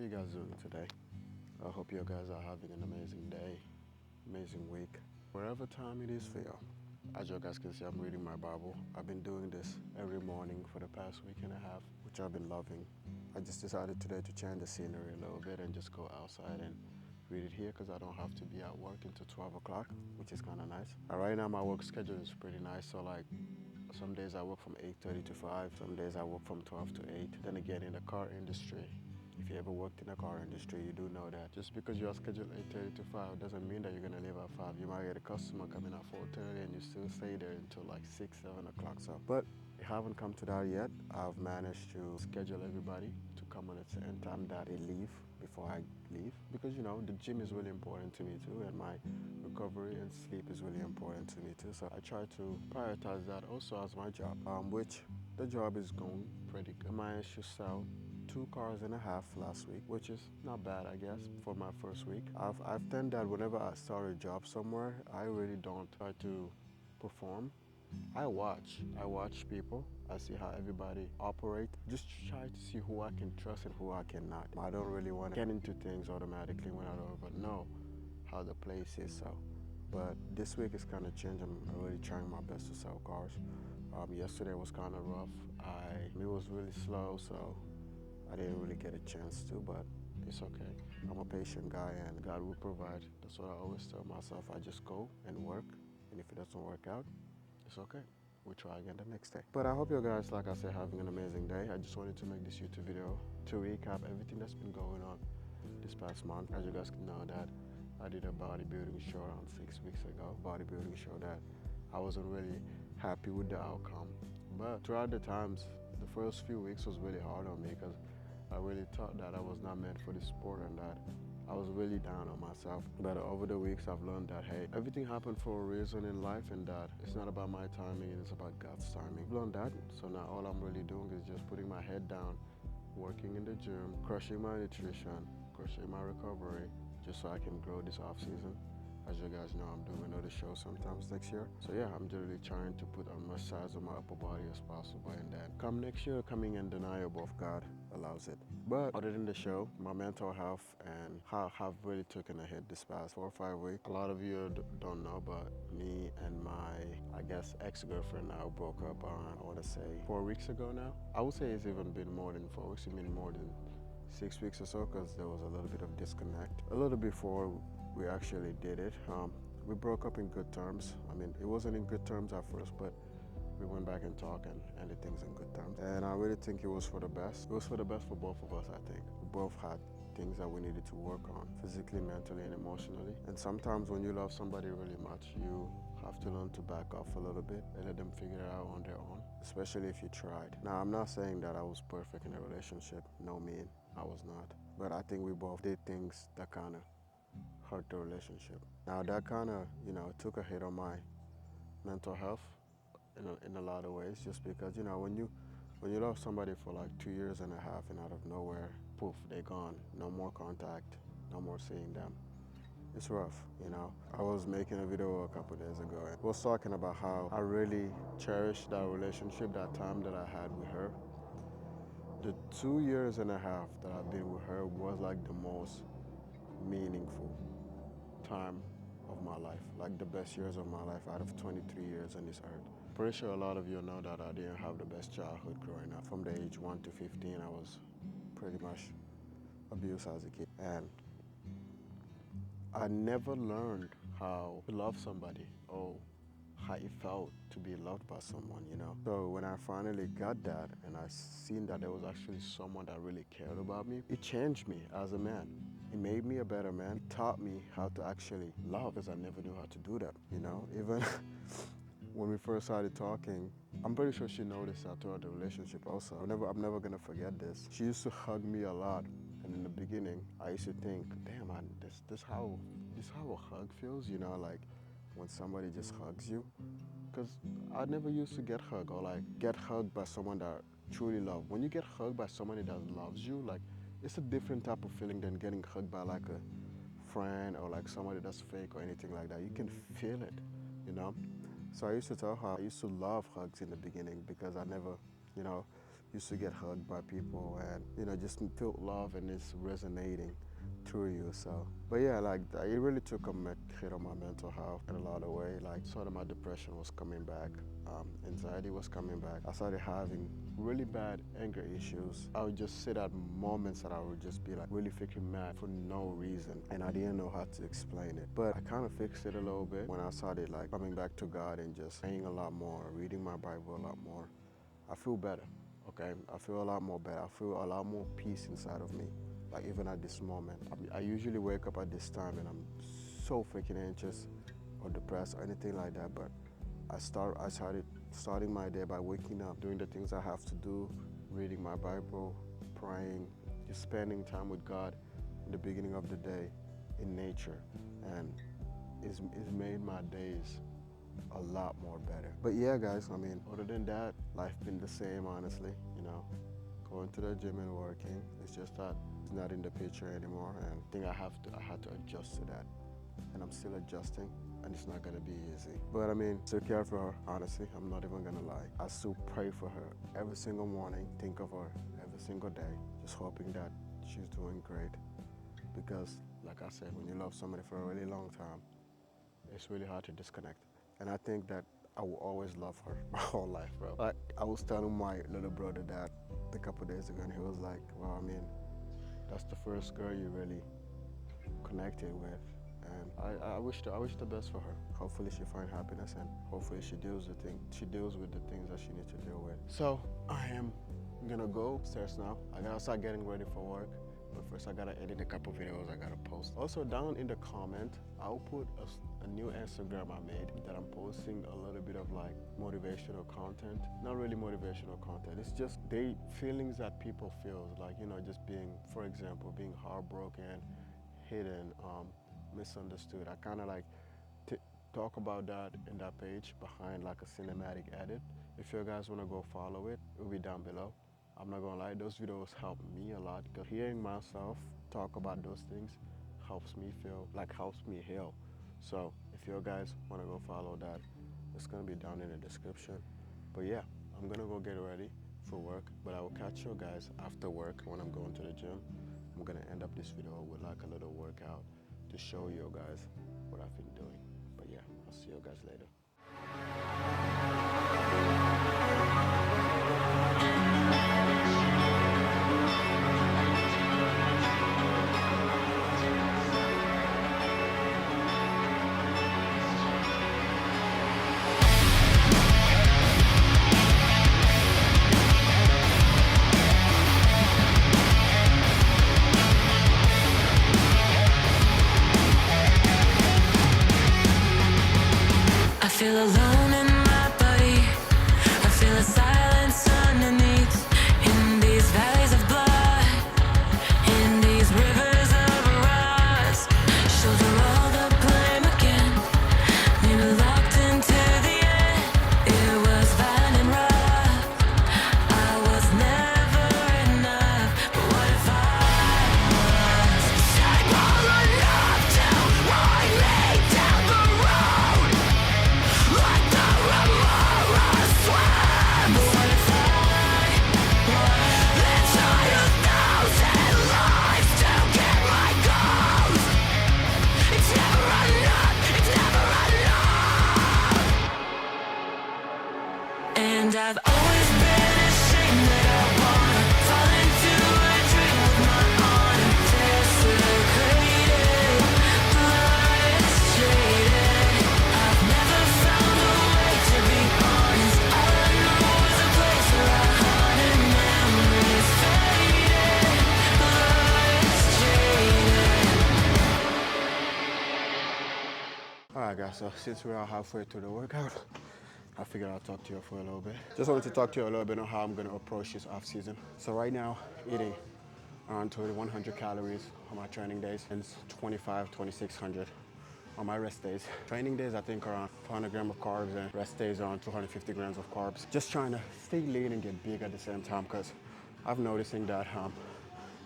you guys doing today? I hope you guys are having an amazing day, amazing week, wherever time it is for you. As you guys can see, I'm reading my Bible. I've been doing this every morning for the past week and a half, which I've been loving. I just decided today to change the scenery a little bit and just go outside and read it here because I don't have to be at work until 12 o'clock, which is kind of nice. Right now, my work schedule is pretty nice. So like some days I work from 8:30 to 5. Some days I work from 12 to 8. Then again, in the car industry, if you ever worked in the car industry, you do know that just because you're scheduled 8:30 to 5 doesn't mean that you're gonna leave at 5. You might get a customer coming at 4:30 and you still stay there until like 6, 7 o'clock. So, but we haven't come to that yet. I've managed to schedule everybody to come on at the same time that they leave before I leave, because the gym is really important to me too, and my recovery and sleep is really important to me too. So I try to prioritize that also as my job, which the job is going pretty good. I managed to sell 2 cars and a half last week, which is not bad, I guess, for my first week. I've done that whenever I start a job somewhere. I really don't try to perform. I watch people. I see how everybody operate. Just try to see who I can trust and who I cannot. I don't really want to get into things automatically when I don't even know how the place is. So, but this week is kind of changed. I'm really trying my best to sell cars. Yesterday was kind of rough. It was really slow, so I didn't really get a chance to, but it's okay. I'm a patient guy and God will provide. That's what I always tell myself. I just go and work, and if it doesn't work out, it's okay. We'll try again the next day. But I hope you guys, like I said, having an amazing day. I just wanted to make this YouTube video to recap everything that's been going on this past month. As you guys can know that I did a bodybuilding show around 6 weeks ago. Bodybuilding show that I wasn't really happy with the outcome. But throughout the times, the first few weeks was really hard on me because I really thought that I was not meant for this sport and that I was really down on myself. But over the weeks, I've learned that, hey, everything happened for a reason in life and that it's not about my timing, it's about God's timing. I've learned that, so now all I'm really doing is just putting my head down, working in the gym, crushing my nutrition, crushing my recovery, just so I can grow this off season. As you guys know, I'm doing another show sometimes next year. So yeah, I'm really trying to put as much size on my upper body as possible, and then come next year, coming undeniable if God allows it. But other than the show, my mental health and how have really taken a hit this past 4 or 5 weeks. A lot of you don't know, but me and my, I guess, ex-girlfriend now broke up, I want to say 4 weeks ago now. I would say it's even been more than 4 weeks, I mean more than 6 weeks or so, because there was a little bit of disconnect. A little before we actually did it. We broke up in good terms. I mean, it wasn't in good terms at first, but we went back and talked and ended things in good terms. And I really think it was for the best. It was for the best for both of us, I think. We both had things that we needed to work on, physically, mentally, and emotionally. And sometimes when you love somebody really much, you have to learn to back off a little bit and let them figure it out on their own, especially if you tried. Now, I'm not saying that I was perfect in a relationship. No, mean, I was not. But I think we both did things that kind of hurt the relationship. Now that kind of, took a hit on my mental health in a lot of ways, just because, when you love somebody for like 2 years and a half and out of nowhere, poof, they're gone. No more contact, no more seeing them. It's rough, I was making a video a couple days ago and was talking about how I really cherished that relationship, that time that I had with her. The 2 years and a half that I've been with her was like the most meaningful time of my life, like the best years of my life out of 23 years on this earth. Pretty sure a lot of you know that I didn't have the best childhood growing up. From the age 1 to 15, I was pretty much abused as a kid. And I never learned how to love somebody or how it felt to be loved by someone. So when I finally got that and I seen that there was actually someone that really cared about me, it changed me as a man. It made me a better man. It taught me how to actually love, because I never knew how to do that, Even when we first started talking, I'm pretty sure she noticed that throughout the relationship also. I'm never gonna forget this. She used to hug me a lot. And in the beginning, I used to think, damn, man, this how a hug feels, like when somebody just hugs you. Because I never used to get hugged or like get hugged by someone that truly loved. When you get hugged by somebody that loves you, like it's a different type of feeling than getting hugged by like a friend or like somebody that's fake or anything like that. You can feel it. So I used to tell her I used to love hugs in the beginning because I never, used to get hugged by people and, you know, just feel love and it's resonating through you. So, but yeah, like it really took a hit on my mental health in a lot of ways. Like sort of my depression was coming back, anxiety was coming back. I started having really bad anger issues. I would just sit at moments that I would just be like really freaking mad for no reason, and I didn't know how to explain it. But I kind of fixed it a little bit when I started like coming back to God and just praying a lot more, reading my Bible a lot more. I feel better. Okay, I feel a lot more better. I feel a lot more peace inside of me. Like even at this moment, I usually wake up at this time and I'm so freaking anxious or depressed or anything like that. But I started starting my day by waking up, doing the things I have to do, reading my Bible, praying, just spending time with God in the beginning of the day in nature, and it's made my days a lot more better. But yeah, guys, I mean, other than that, life been the same, honestly. You know, going to the gym and working. It's just that it's not in the picture anymore, and I think I had to adjust to that, and I'm still adjusting, and it's not gonna be easy. But I mean, still care for her, honestly. I'm not even gonna lie. I still pray for her every single morning, think of her every single day, just hoping that she's doing great. Because, like I said, when you love somebody for a really long time, it's really hard to disconnect. And I think that I will always love her my whole life, bro. Like, I was telling my little brother that a couple days ago, and he was like, well, I mean, that's the first girl you really connected with. And I wish the best for her. Hopefully she find happiness, and hopefully she deals with the things that she needs to deal with. So I am gonna go upstairs now. I gotta start getting ready for work. But first I gotta edit a couple videos I gotta post. Also down in the comment, I'll put a new Instagram I made that I'm posting a little bit of like motivational content. Not really motivational content. It's just feelings that people feel, like, you know, just being, for example, being heartbroken, hidden, misunderstood. I kind of like talk about that in that page behind like a cinematic edit. If you guys want to go follow it, it'll be down below. I'm not gonna lie, those videos help me a lot, because hearing myself talk about those things helps me heal. So if you guys wanna go follow that, it's gonna be down in the description. But yeah, I'm gonna go get ready for work, but I will catch you guys after work when I'm going to the gym. I'm gonna end up this video with like a little workout to show you guys what I've been doing. But yeah, I'll see you guys later. I feel alone in my body. I feel a silence underneath. In these valleys of blood, in these rivers of rust, shoulder all the blame again. We were locked into the end. It was fine and rough. I was never enough. But what if I was stable enough to wind me down the road? Like the Ramora swam. But what if I was inside 1,000 lives to get my goals? It's never enough, it's never enough. And I've always been ashamed that I wanna fall into a dream with my honor desecrated, blood is jaded. I've never found a way to be honest. All I know is a place where I haunted, memories faded, blood is jaded. Alright guys, so since we're halfway through the workout, I figured I'll talk to you for a little bit. Just wanted to talk to you a little bit on how I'm gonna approach this off season. So right now, eating around 100 calories on my training days, and 2,600 on my rest days. Training days, I think around 400 grams of carbs, and rest days around 250 grams of carbs. Just trying to stay lean and get big at the same time, because I'm noticing that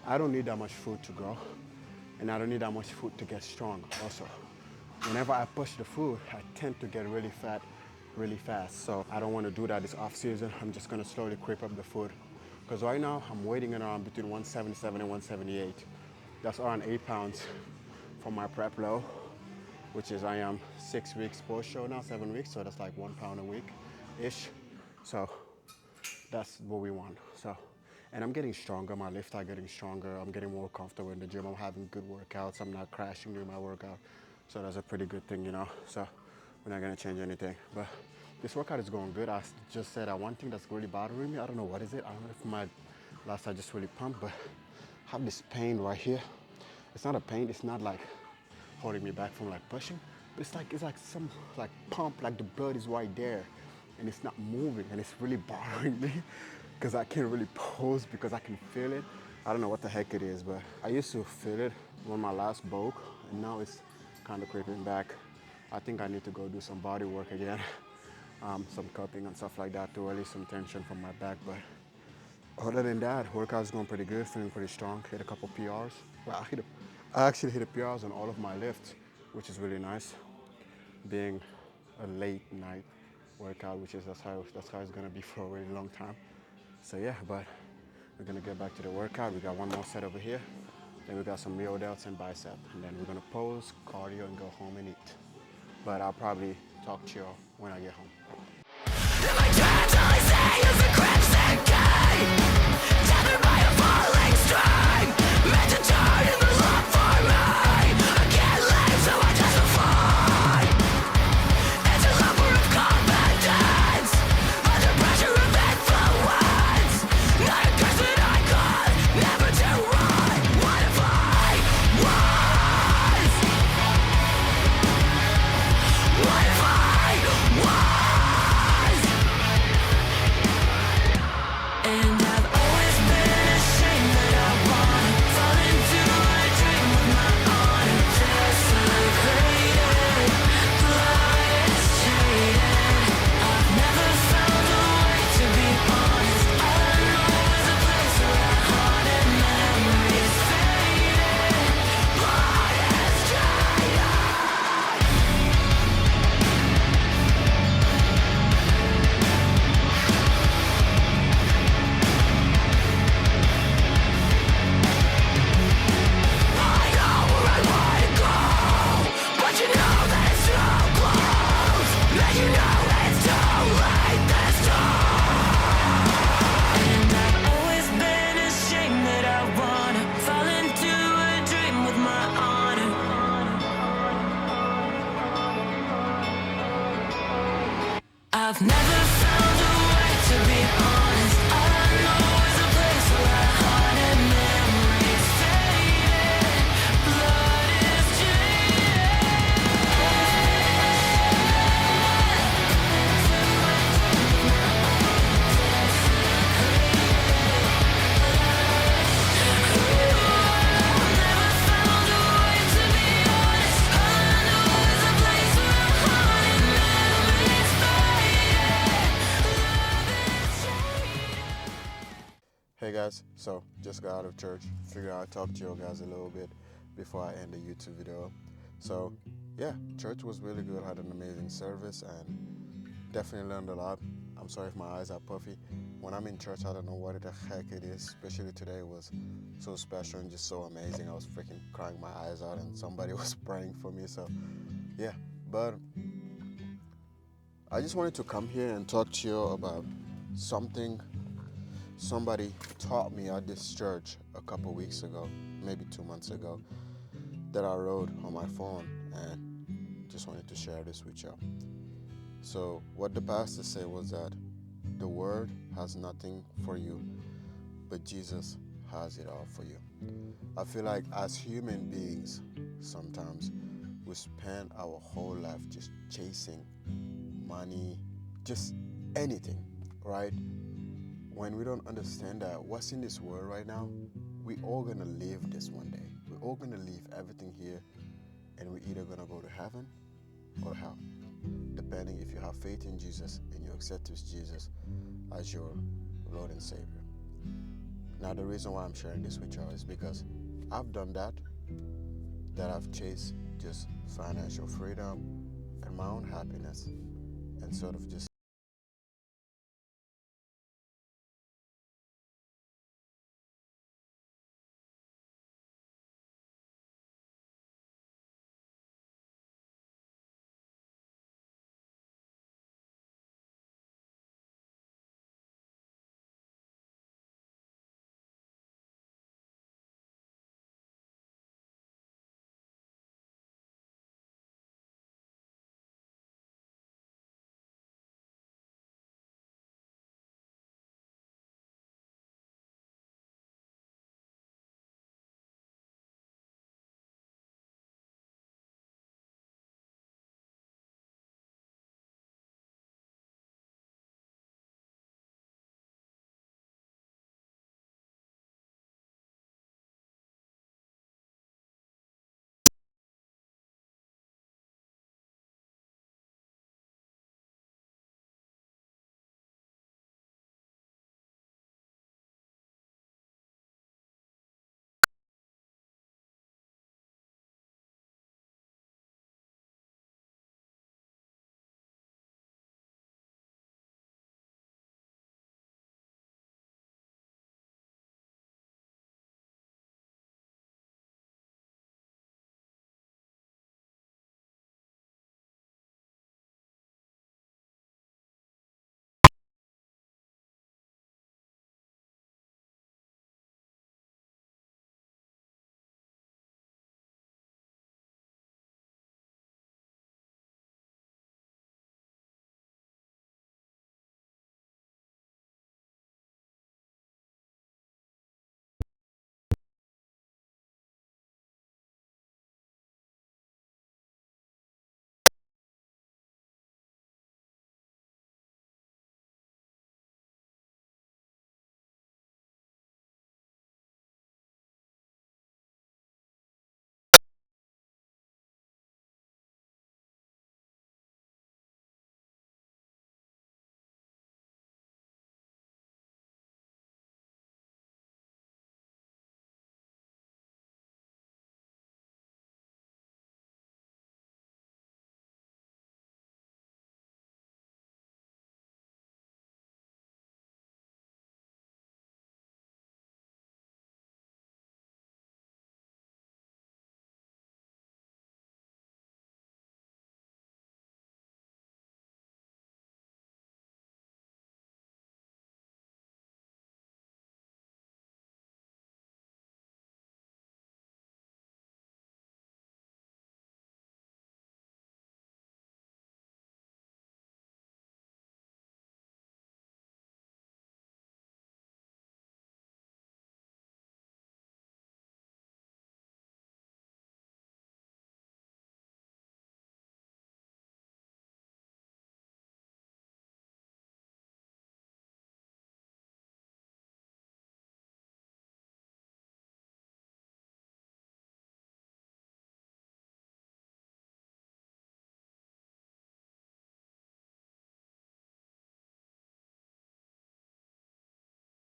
I don't need that much food to grow, and I don't need that much food to get strong also. Whenever I push the food, I tend to get really fat really fast. So I don't want to do that this off season. I'm just gonna slowly creep up the food Because right now I'm waiting around between 177 and 178. That's around 8 pounds from my prep low, which is I am 6 weeks post show now, 7 weeks, so that's like 1 pound a week ish. So that's what we want. So, and I'm getting stronger, my lifts are getting stronger, I'm getting more comfortable in the gym, I'm having good workouts, I'm not crashing during my workout. So that's a pretty good thing, you know. So we're not gonna change anything. But this workout is going good. I just said one thing that's really bothering me, I don't know what is it. I don't know if my last I just really pumped, but I have this pain right here. It's not a pain, it's not like holding me back from like pushing, but it's like some like pump, like the blood is right there and it's not moving, and it's really bothering me because I can't really pose because I can feel it. I don't know what the heck it is, but I used to feel it when my last bulk, and now it's kind of creeping back. I think I need to go do some body work again, some cupping and stuff like that to release some tension from my back. But other than that, workout's going pretty good, feeling pretty strong. Hit a couple PRs. Well, I actually hit a PRs on all of my lifts, which is really nice. Being a late night workout, which is that's how it's gonna be for a really long time. So yeah, but we're gonna get back to the workout. We got one more set over here. Then we got some rear delts and bicep, and then we're gonna pose, cardio, and go home and eat. But I'll probably talk to y'all when I get home. I've never found a way to be honest. All I know is a place where our heart and memories faded. Blood is Hey guys, so just got out of church. Figured I'd talk to you guys a little bit before I end the YouTube video. So yeah, church was really good. Had an amazing service and definitely learned a lot. I'm sorry if my eyes are puffy. When I'm in church, I don't know what the heck it is. Especially today was so special and just so amazing. I was freaking crying my eyes out and somebody was praying for me. So yeah, but I just wanted to come here and talk to you about something somebody taught me at this church a couple weeks ago, maybe 2 months ago, that I wrote on my phone, and just wanted to share this with you. So what the pastor said was that the word has nothing for you, but Jesus has it all for you. I feel like as human beings, sometimes we spend our whole life just chasing money, just anything, right? When we don't understand that what's in this world right now, we all gonna leave this one day. We're all gonna leave everything here, and we're either gonna go to heaven or hell, depending if you have faith in Jesus and you accept Jesus as your Lord and Savior. Now, the reason why I'm sharing this with you is because I've done that I've chased just financial freedom and my own happiness, and sort of just